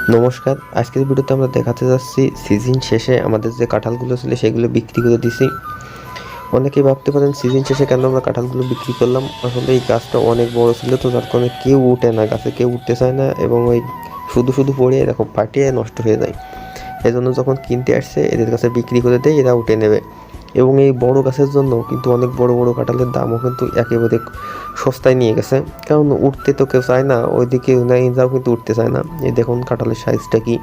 নমস্কার, আজকের ভিডিওতে আমরা দেখাতে যাচ্ছি সিজন শেষে আমাদের যে কাঁঠালগুলো ছিল সেগুলো বিক্রি করে দিছি। অনেকেই ভাবতে পারেন সিজন শেষে কেন আমরা কাঁঠালগুলো বিক্রি করলাম। আসলে এই গাছটা অনেক বড় ছিল, তো যার কারণে কেউ উঠে না, গাছে কেউ উঠতে চায় না এবং ওই শুধু শুধু পড়ে এরকম ফাটিয়ে নষ্ট হয়ে যায়। এই জন্য যখন কিনতে আসছে এদের কাছে বিক্রি করে দেয়, এরা উঠে নেবে। এবং এই বড় গাছের জন্য কিন্তু অনেক বড় বড় কাঁঠালের দামও কিন্তু একেবারে সস্তায় নিয়ে গেছে, কারণ উঠতে তো কেউ চায় না, ওইদিকে যাও কিন্তু উঠতে চায় না। এই দেখুন কাঁঠালের সাইজটা কি,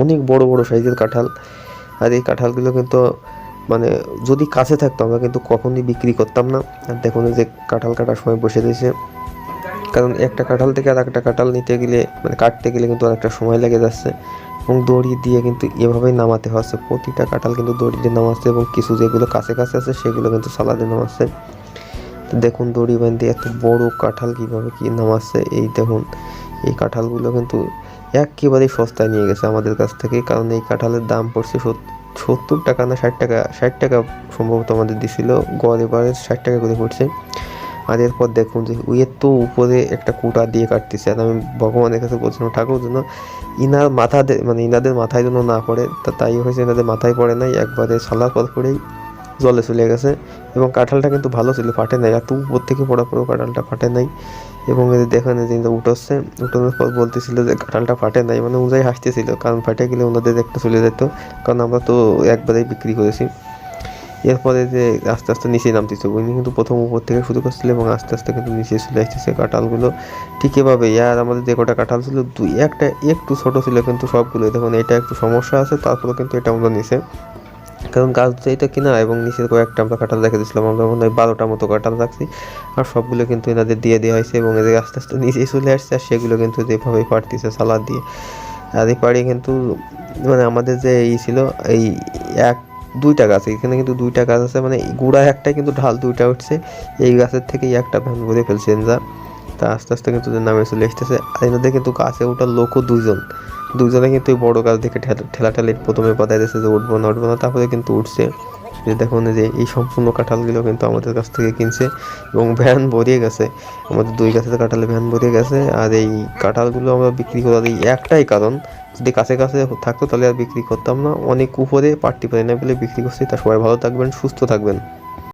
অনেক বড় বড় সাইজের কাঁঠাল। আর এই কাঁঠালগুলো কিন্তু মানে যদি কাছে থাকতো আমরা কিন্তু কখনই বিক্রি করতাম না। আর দেখুন এই যে কাঁঠাল কাটার সময় বসে দিয়েছে, কারণ একটা কাঁঠাল থেকে আর একটা কাঁঠাল নিতে গেলে মানে কাটতে গেলে কিন্তু অনেকটা সময় লেগে যাচ্ছে এবং দড়ি দিয়ে কিন্তু এভাবেই নামাতে হচ্ছে। প্রতিটা কাঁঠাল কিন্তু দড়ি দিয়ে নামাচ্ছে এবং কিছু যেগুলো কাছে কাছে আছে সেগুলো কিন্তু সালাদে নামাচ্ছে। তো দেখুন দড়ি বাঁধে এত বড় কাঁঠাল কীভাবে কি নামাচ্ছে। এই দেখুন এই কাঁঠালগুলো কিন্তু একেবারেই সস্তায় নিয়ে গেছে আমাদের কাছ থেকে, কারণ এই কাঁঠালের দাম পড়ছে 70 টাকা না 60 টাকা, 60 টাকা সম্ভবত আমাদের দিছিল, গড় এবারে 60 টাকা করে পড়ছে। আর এরপর দেখুন যে ওয়ের তো উপরে একটা কুটা দিয়ে কাটতেছে, আর আমি ভগবানের কাছে বলছিলাম ঠাকুর যেন ইনার মাথা মানে ইনাদের মাথায় যেন না পড়ে, তাই হয়েছে, এনাদের মাথায় পড়ে নাই, একবারে সালার পর পরেই জলে চলে গেছে। এবং কাঁঠালটা কিন্তু ভালো ছিল, ফাটে নাই, এত উপর থেকে পড়া পড়েও কাঁঠালটা ফাটে নাই। এবং এদের দেখানে যে উঠোচ্ছে, উঠোনোর পর বলতেছিল যে কাঁঠালটা ফাটে নাই, মানে উজাই হাসতেছিল, কারণ ফাটে গেলে ওনাদের একটা চলে যেত, কারণ আমরা তো একবারেই বিক্রি করেছি। এরপরে যে আস্তে আস্তে নিচে নামতেছে, উনি কিন্তু প্রথম উপর থেকে শুরু করছিল এবং আস্তে আস্তে কিন্তু নিচে চলে আসতেছে কাঁঠালগুলো ঠিক এভাবে। আর আমাদের যে কটা কাঁঠাল ছিল দুই একটা একটু ছোট ছিল, কিন্তু সবগুলো দেখুন এটা একটু সমস্যা আছে, তারপরে কিন্তু এটা আমরা নিচে, কারণ গাছ যেটা কিনা এবং নিচের কয়েকটা আমরা কাঁঠাল রেখে দিয়েছিলাম, আমরা মনে হয় 12টার মতো কাঁঠাল রাখছি, আর সবগুলো কিন্তু এনাদের দিয়ে দেওয়া হয়েছে এবং এদের আস্তে আস্তে নিচেই চলে আসছে। আর সেগুলো কিন্তু যেভাবে পাড়তেছে সালাদ দিয়ে, আর এই পাড়ে কিন্তু মানে আমাদের যে এই ছিল এই এক দুইটা গাছ, এখানে কিন্তু দুইটা গাছ আছে, মানে গুড়ায় একটাই কিন্তু ঢাল দুইটা উঠছে, এই গাছের থেকেই একটা ভ্যান ভরে ফেলছে এনরা। তা আস্তে আস্তে কিন্তু নামে চলে আসতেছে। আর এনাদের কিন্তু গাছে ওঠার লোকও দুজনে কিন্তু এই বড় গাছ দেখে ঠেলাঠালি প্রথমে বাধাই দিয়েছে যে উঠবো না, তারপরে কিন্তু উঠছে। যে দেখুন যে এই সম্পূর্ণ কাঁঠালগুলো কিন্তু আমাদের কাছ থেকে কিনছে এবং ভ্যান ভরিয়ে গেছে, আমাদের 2 গাছের কাঁঠালে ভ্যান ভরিয়ে গেছে। আর এই কাঁঠালগুলো আমরা বিক্রি করার এই একটাই কারণ, যদি কাছে কাছে থাকতো তাহলে আর বিক্রি করতাম না, অনেক উপরে পারতে পারি না বলে বিক্রি করছি। তা সবাই ভালো থাকবেন, সুস্থ থাকবেন।